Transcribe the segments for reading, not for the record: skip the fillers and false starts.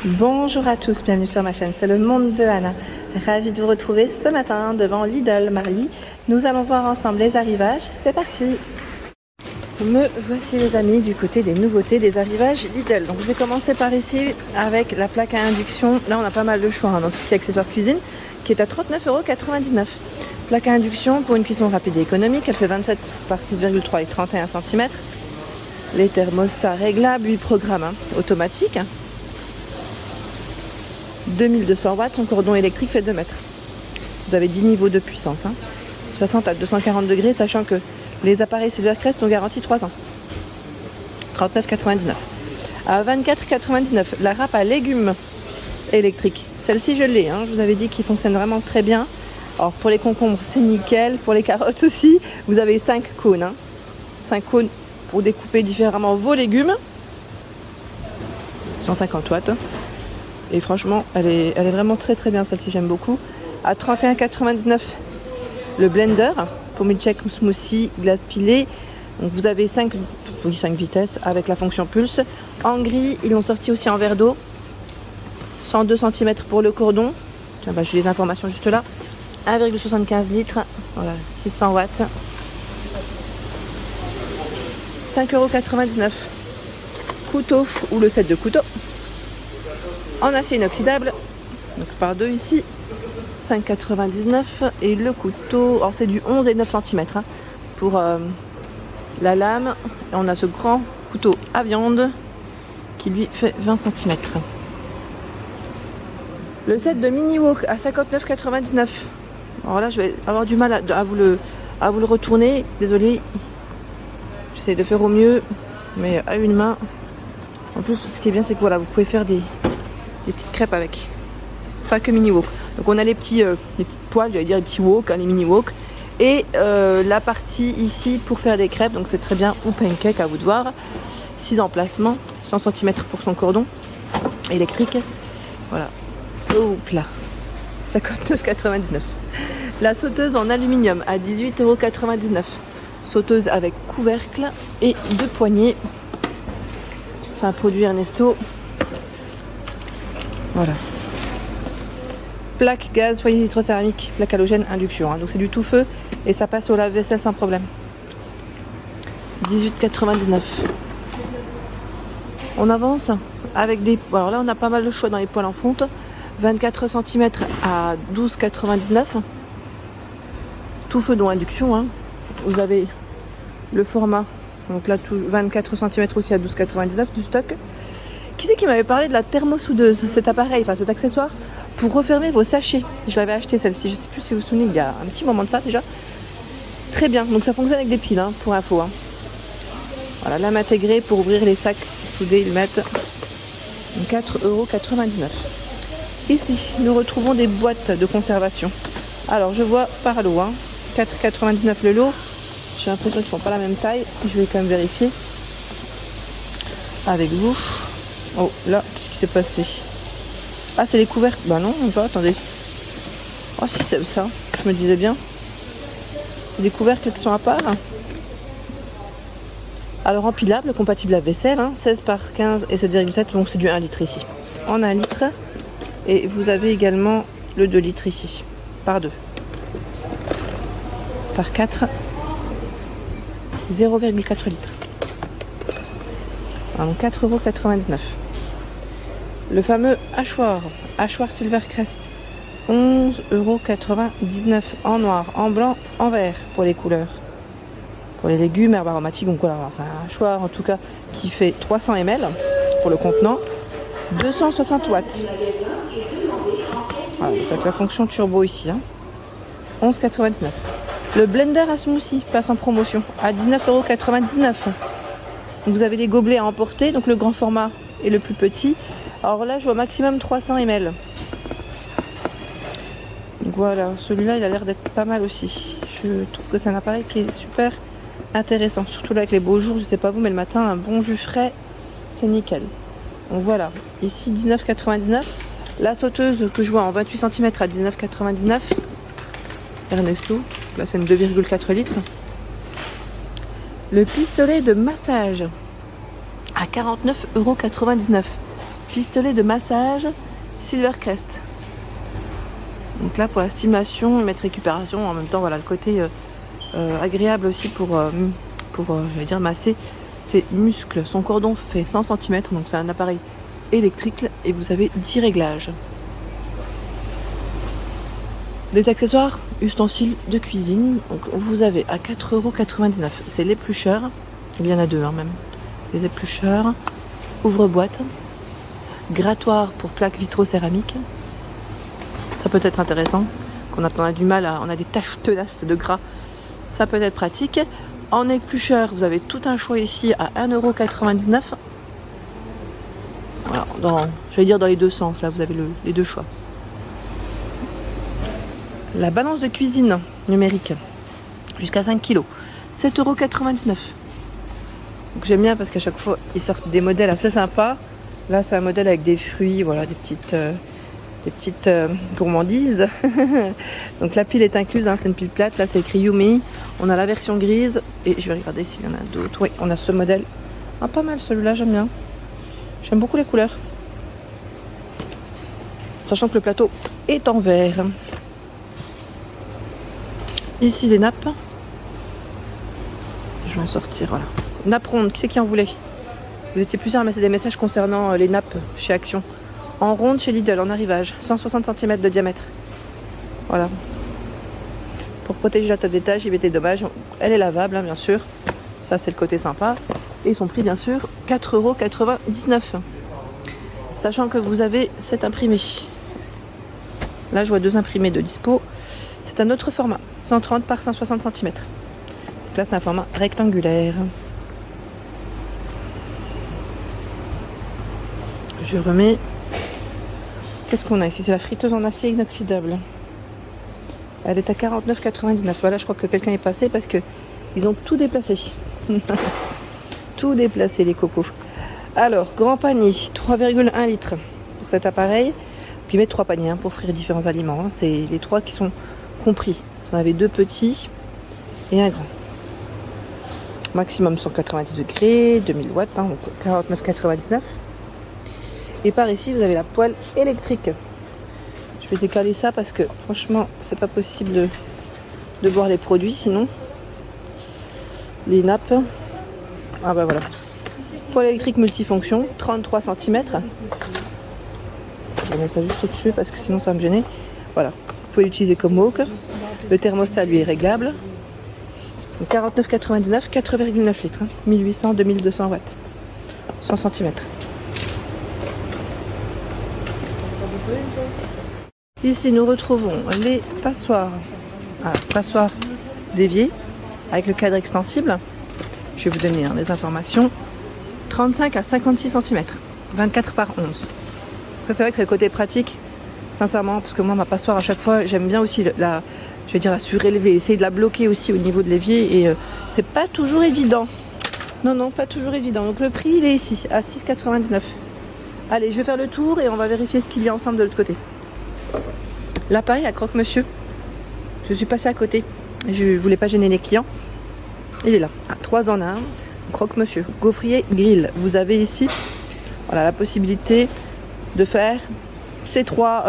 Bonjour à tous, bienvenue sur ma chaîne, c'est le monde de Anna. Ravie de vous retrouver ce matin devant Lidl Marly. Nous allons voir ensemble les arrivages, c'est parti. Me voici les amis du côté des nouveautés des arrivages Lidl. Donc je vais commencer par ici avec la plaque à induction. Là on a pas mal de choix dans tout ce qui est accessoires cuisine qui est à 39,99 €. Plaque à induction pour une cuisson rapide et économique, elle fait 27 par 6,3 et 31 cm. Les thermostats réglables, 8 programmes automatiques. 2200 watts, son cordon électrique fait 2 mètres. Vous avez 10 niveaux de puissance, 60 à 240 degrés, sachant que les appareils Silvercrest sont garantis 3 ans. 39,99 €. À 24,99 €, la râpe à légumes électrique. Celle-ci, je l'ai, je vous avais dit qu'il fonctionne vraiment très bien. Alors pour les concombres, c'est nickel. Pour les carottes aussi, vous avez 5 cônes. 5 cônes pour découper différemment vos légumes. 150 watts. Et franchement, elle est vraiment très très bien, celle-ci, j'aime beaucoup. À 31,99 €, le blender pour milkshake, smoothie, glace pilée. Donc vous avez 5 vitesses avec la fonction pulse. En gris, ils l'ont sorti aussi en verre d'eau. 102 cm pour le cordon. Tiens, j'ai les informations juste là. 1,75 litres. Voilà, 600 watts. 5,99 €. Couteau ou le set de couteaux en acier inoxydable, donc par 2 ici, 5,99 €. Et le couteau, alors c'est du 11 et 9 cm pour la lame. Et on a ce grand couteau à viande qui lui fait 20 cm. Le set de mini wok à 59,99 €. Alors là je vais avoir du mal à vous le retourner, désolé, j'essaie de faire au mieux mais à une main. En plus ce qui est bien c'est que voilà, vous pouvez faire des petites crêpes avec, pas que mini wok. Donc on a les petites poêles, j'allais dire les petits wok, les mini wok, et la partie ici pour faire des crêpes, donc c'est très bien, ou pancake à vous de voir. 6 emplacements, 100 cm pour son cordon électrique, voilà. Hop là, 59,99 €. La sauteuse en aluminium à 18,99 €. Sauteuse avec couvercle et 2 poignées. C'est un produit Ernesto. Voilà. Plaque gaz, foyer vitrocéramique, plaque halogène, induction. Donc c'est du tout feu et ça passe au lave-vaisselle sans problème. 18,99 €. On avance avec des... Alors là on a pas mal de choix dans les poêles en fonte. 24 cm à 12,99 €. Tout feu dont induction. Vous avez le format. Donc là 24 cm aussi à 12,99 € du stock. Qui c'est qui m'avait parlé de la thermosoudeuse, cet appareil, enfin cet accessoire pour refermer vos sachets? Je l'avais acheté celle-ci, je ne sais plus si vous vous souvenez, il y a un petit moment de ça déjà. Très bien, donc ça fonctionne avec des piles, pour info. Voilà, lame intégrée pour ouvrir les sacs soudés, ils mettent 4,99 €. Ici, nous retrouvons des boîtes de conservation. Alors, je vois par lot, 4,99 € le lot. J'ai l'impression qu'ils ne font pas la même taille, je vais quand même vérifier avec vous. Oh là, qu'est-ce qui s'est passé? Ah, c'est les couvercles. Bah non, pas, attendez. Oh si, c'est ça, je me disais bien. C'est des couvercles qui sont à part. Alors empilable, compatible à vaisselle, 16 par 15 et 7,7, donc c'est du 1 litre ici. En 1 litre. Et vous avez également le 2 litres ici, par 2. Par 4, 0,4 litres. Donc 4,99 €. Le fameux hachoir Silvercrest, 11,99 € en noir, en blanc, en vert pour les couleurs. Pour les légumes, herbes aromatiques, donc voilà, c'est un hachoir en tout cas qui fait 300 ml pour le contenant, 260 watts. Voilà, avec la fonction turbo ici, 11,99 €. Le blender à smoothie passe en promotion à 19,99 €. Vous avez des gobelets à emporter, donc le grand format et le plus petit. Alors là, je vois maximum 300 ml. Donc voilà, celui-là, il a l'air d'être pas mal aussi. Je trouve que c'est un appareil qui est super intéressant. Surtout là avec les beaux jours, je sais pas vous, mais le matin, un bon jus frais, c'est nickel. Donc voilà, ici 19,99 €. La sauteuse que je vois en 28 cm à 19,99 €. Ernesto, là c'est une 2,4 litres. Le pistolet de massage à 49,99 €. Pistolet de massage Silvercrest. Donc là pour la stimulation, mettre récupération, en même temps voilà le côté agréable aussi pour je vais dire masser ses muscles. Son cordon fait 100 cm, donc c'est un appareil électrique et vous avez 10 réglages. Des accessoires, ustensiles de cuisine, donc vous avez à 4,99 €, c'est l'éplucheur, il y en a deux même, les éplucheurs, ouvre-boîte, grattoir pour plaques vitrocéramiques, ça peut être intéressant, on a du mal, on a des taches tenaces de gras, ça peut être pratique. En éplucheur, vous avez tout un choix ici à 1,99 €. Voilà, je vais dire dans les deux sens, là vous avez les deux choix. La balance de cuisine numérique, jusqu'à 5 kg, 7,99 €. Donc j'aime bien parce qu'à chaque fois ils sortent des modèles assez sympas. Là c'est un modèle avec des fruits, voilà, des petites gourmandises. Donc la pile est incluse, hein, c'est une pile plate. Là c'est écrit Yumi. On a la version grise et je vais regarder s'il y en a d'autres. Oui, on a ce modèle. Ah, pas mal celui-là, j'aime bien. J'aime beaucoup les couleurs. Sachant que le plateau est en verre. Ici les nappes. Je vais en sortir, voilà. Nappe ronde, qui c'est qui en voulait? Vous étiez plusieurs à mettre des messages concernant les nappes chez Action. En ronde chez Lidl, en arrivage, 160 cm de diamètre. Voilà. Pour protéger la table d'étage, JBT dommage. Elle est lavable, hein, bien sûr. Ça, c'est le côté sympa. Et son prix, bien sûr, 4,99 €. Sachant que vous avez cet imprimé. Là, je vois deux imprimés de dispo. C'est un autre format, 130 par 160 cm. Donc là, c'est un format rectangulaire. Je remets. Qu'est-ce qu'on a ici? C'est la friteuse en acier inoxydable. Elle est à 49,99 €. Voilà, je crois que quelqu'un est passé parce que ils ont tout déplacé. Tout déplacé, les cocos. Alors, grand panier, 3,1 litres pour cet appareil. Puis mettre 3 paniers pour frire différents aliments. Hein. C'est les 3 qui sont compris. Vous en avez 2 petits et un grand. Maximum 190 degrés, 2000 watts, hein, donc 49,99 €. Et par ici, vous avez la poêle électrique. Je vais décaler ça parce que franchement, c'est pas possible de voir les produits sinon. Les nappes. Ah bah voilà. Poêle électrique multifonction, 33 cm. Je remets ça juste au-dessus parce que sinon ça va me gêner. Voilà. Vous pouvez l'utiliser comme wok. Le thermostat lui est réglable. 49,99 €, 4,9 litres. 1800-2200 watts. 100 cm. Ici, nous retrouvons les passoires. Ah, passoires déviées avec le cadre extensible. Je vais vous donner les informations. 35 à 56 cm, 24 par 11. Ça, c'est vrai que c'est le côté pratique, sincèrement, parce que moi, ma passoire, à chaque fois, j'aime bien aussi la surélever, essayer de la bloquer aussi au niveau de l'évier, et c'est pas toujours évident. Non, pas toujours évident. Donc le prix, il est ici, à 6,99 €. Allez, je vais faire le tour et on va vérifier ce qu'il y a ensemble de l'autre côté. L'appareil à croque-monsieur. Je suis passée à côté. Je voulais pas gêner les clients. Il est là. 3 en 1. Croque-monsieur. Gaufrier grill. Vous avez ici la possibilité de faire ces 3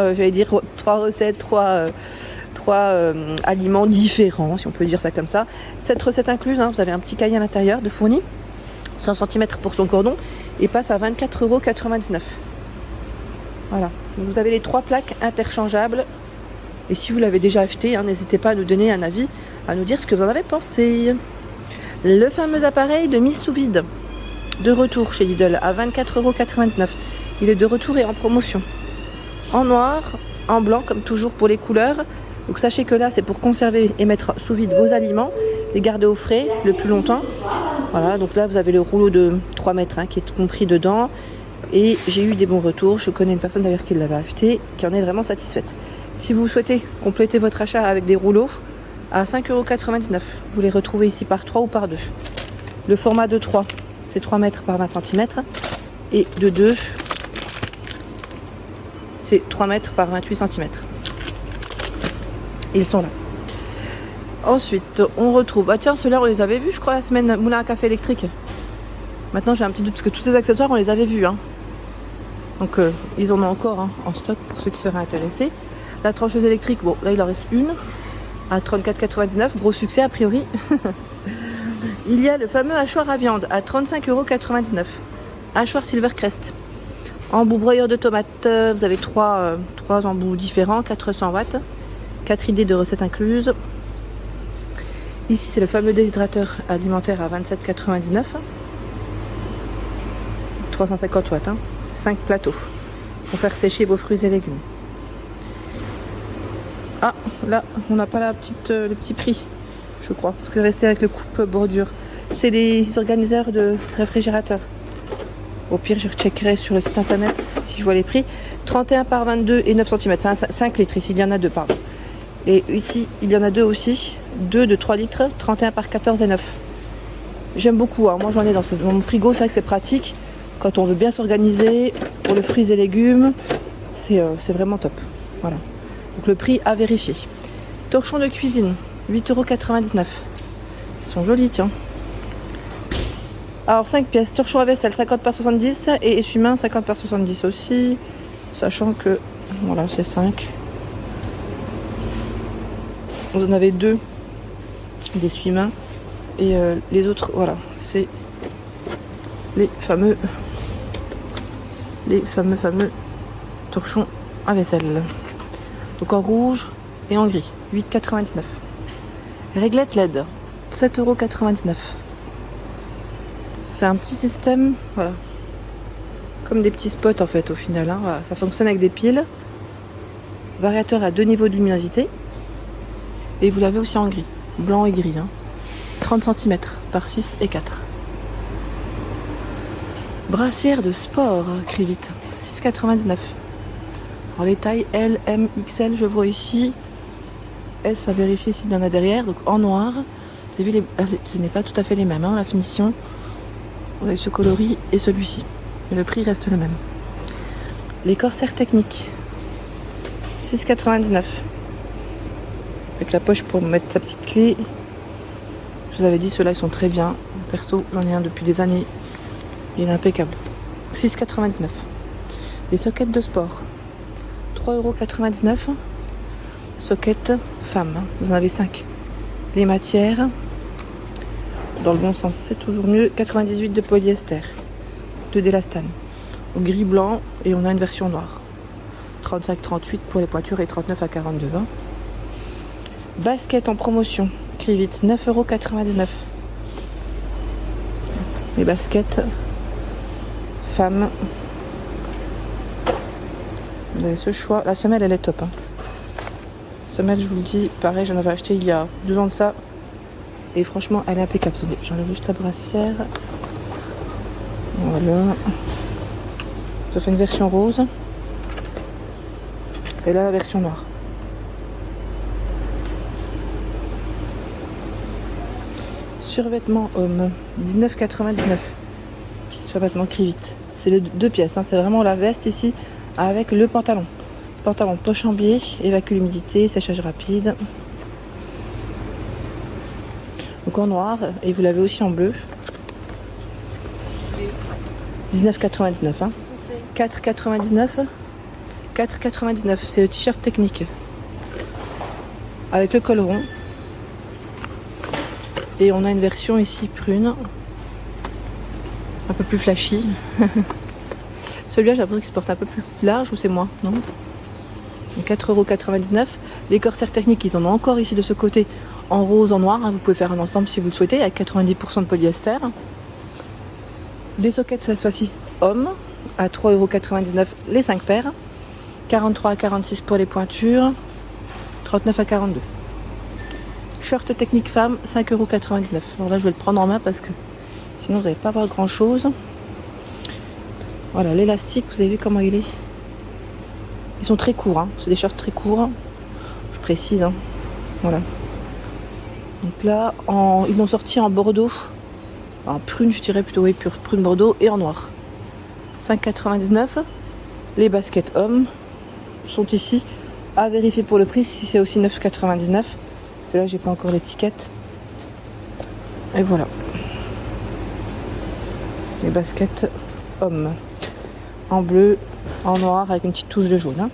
recettes, 3 aliments différents, si on peut dire ça comme ça. Cette recette incluse, vous avez un petit cahier à l'intérieur de fourni. 100 cm pour son cordon. Et passe à 24,99 €. Voilà. Vous avez les 3 plaques interchangeables. Et si vous l'avez déjà acheté, n'hésitez pas à nous donner un avis, à nous dire ce que vous en avez pensé. Le fameux appareil de mise sous vide, de retour chez Lidl à 24,99 €. Il est de retour et en promotion. En noir, en blanc, comme toujours pour les couleurs. Donc sachez que là, c'est pour conserver et mettre sous vide vos aliments, les garder au frais le plus longtemps. Voilà, donc là, vous avez le rouleau de 3 mètres qui est compris dedans. Et j'ai eu des bons retours. Je connais une personne d'ailleurs qui l'avait acheté, qui en est vraiment satisfaite. Si vous souhaitez compléter votre achat avec des rouleaux, à 5,99 €. Vous les retrouvez ici par 3 ou par 2. Le format de 3, c'est 3 mètres par 20 cm. Et de 2, c'est 3 mètres par 28 cm. Ils sont là. Ensuite, on retrouve... Ah tiens, ceux-là, on les avait vus, je crois, la semaine moulin à café électrique. Maintenant, j'ai un petit doute, parce que tous ces accessoires, on les avait vus. Donc ils en ont encore hein, en stock pour ceux qui seraient intéressés. La trancheuse électrique, bon là il en reste une à 34,99 €, gros succès a priori. Il y a le fameux hachoir à viande à 35,99 €. Hachoir Silvercrest. Embout broyeur de tomates, vous avez trois embouts différents, 400 watts. 4 idées de recettes incluses. Ici c'est le fameux déshydrateur alimentaire à 27,99 €. 350 watts, hein. 5 plateaux pour faire sécher vos fruits et légumes. Ah, là, on n'a pas le petit prix, je crois, parce que rester avec le coupe bordure. C'est les organiseurs de réfrigérateurs. Au pire, je recheckerai sur le site internet si je vois les prix. 31 par 22 et 9 cm. C'est 5 litres ici, il y en a deux, pardon. Et ici, il y en a deux aussi. 2 de 3 litres, 31 par 14 et 9. J'aime beaucoup, hein. Moi j'en ai dans mon frigo, c'est vrai que c'est pratique. Quand on veut bien s'organiser pour les fruits et légumes, c'est vraiment top. Voilà. Donc le prix à vérifier. Torchons de cuisine, 8,99 €. Ils sont jolis, tiens. Alors 5 pièces, torchon à vaisselle, 50 par 70 et essuie-main 50 par 70 aussi. Sachant que, voilà, c'est 5. Vous en avez 2 d'essuie-main. Et les autres, voilà, c'est les fameux torchons à vaisselle. Donc en rouge et en gris, 8,99 €. Réglette LED, 7,99 €. C'est un petit système, voilà, comme des petits spots en fait au final. Hein. Voilà, ça fonctionne avec des piles. Variateur à 2 niveaux de luminosité. Et vous l'avez aussi en gris, blanc et gris. Hein. 30 cm par 6 et 4. Brassière de sport, Crivit, 6,99 €. Alors les tailles L, M, XL, je vois ici. S à vérifier s'il y en a derrière. Donc en noir. Vous avez vu, ce n'est pas tout à fait les mêmes, hein, la finition. Vous avez ce coloris et celui-ci. Mais le prix reste le même. Les corsaires techniques, 6,99 €. Avec la poche pour mettre sa petite clé. Je vous avais dit, ceux-là ils sont très bien. Perso, j'en ai un depuis des années. Il est impeccable. 6,99 €. Les sockets de sport, 3,99 €. Socket femme, vous en avez 5. Les matières, dans le bon sens, c'est toujours mieux. 98 de polyester, de d'élastane, au gris blanc, et on a une version noire. 35-38 pour les pointures et 39 à 42. Hein. Basket en promotion, Crivit, 9,99 €. Les baskets femmes. Vous avez ce choix. La semelle, elle est top. Hein. Semelle, je vous le dis, pareil, j'en avais acheté il y a 2 ans de ça. Et franchement, elle est impeccable. J'enlève juste la brassière. Voilà. Ça fait une version rose. Et là, la version noire. Survêtement homme, 19,99 €. Survêtement Crivit. C'est les 2 pièces. Hein. C'est vraiment la veste ici avec le pantalon. Pantalon poche en biais, évacue l'humidité, séchage rapide. Donc en noir, et vous l'avez aussi en bleu. 19,99 €. Hein. 4,99 €. 4,99 €. C'est le t-shirt technique. Avec le col rond. Et on a une version ici prune. Un peu plus flashy. Celui-là, j'ai l'impression qu'il se porte un peu plus large, ou c'est moi, non? 4,99 €. Les corsaires techniques, ils en ont encore ici de ce côté, en rose, en noir. Hein. Vous pouvez faire un ensemble si vous le souhaitez, avec 90% de polyester. Des sockets, cette fois-ci, hommes, à 3,99 € les 5 paires. 43 à 46 pour les pointures. 39 à 42. Short technique femme, 5,99 €. Alors là, je vais le prendre en main parce que sinon, vous n'allez pas voir grand-chose. Voilà, l'élastique, vous avez vu comment il est. Ils sont très courts, hein. C'est des shorts très courts. Je précise, hein. Voilà. Donc là, ils l'ont sorti en bordeaux. En prune, je dirais plutôt, oui, pure prune bordeaux et en noir. 5,99 €. Les baskets hommes sont ici. À vérifier pour le prix si c'est aussi 9,99 €. Et là, j'ai pas encore l'étiquette. Et voilà. Les baskets hommes. En bleu, en noir avec une petite touche de jaune. Hein.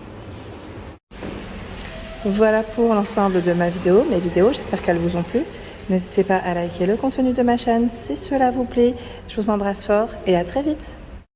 Voilà pour l'ensemble de mes vidéos, j'espère qu'elles vous ont plu. N'hésitez pas à liker le contenu de ma chaîne si cela vous plaît. Je vous embrasse fort et à très vite.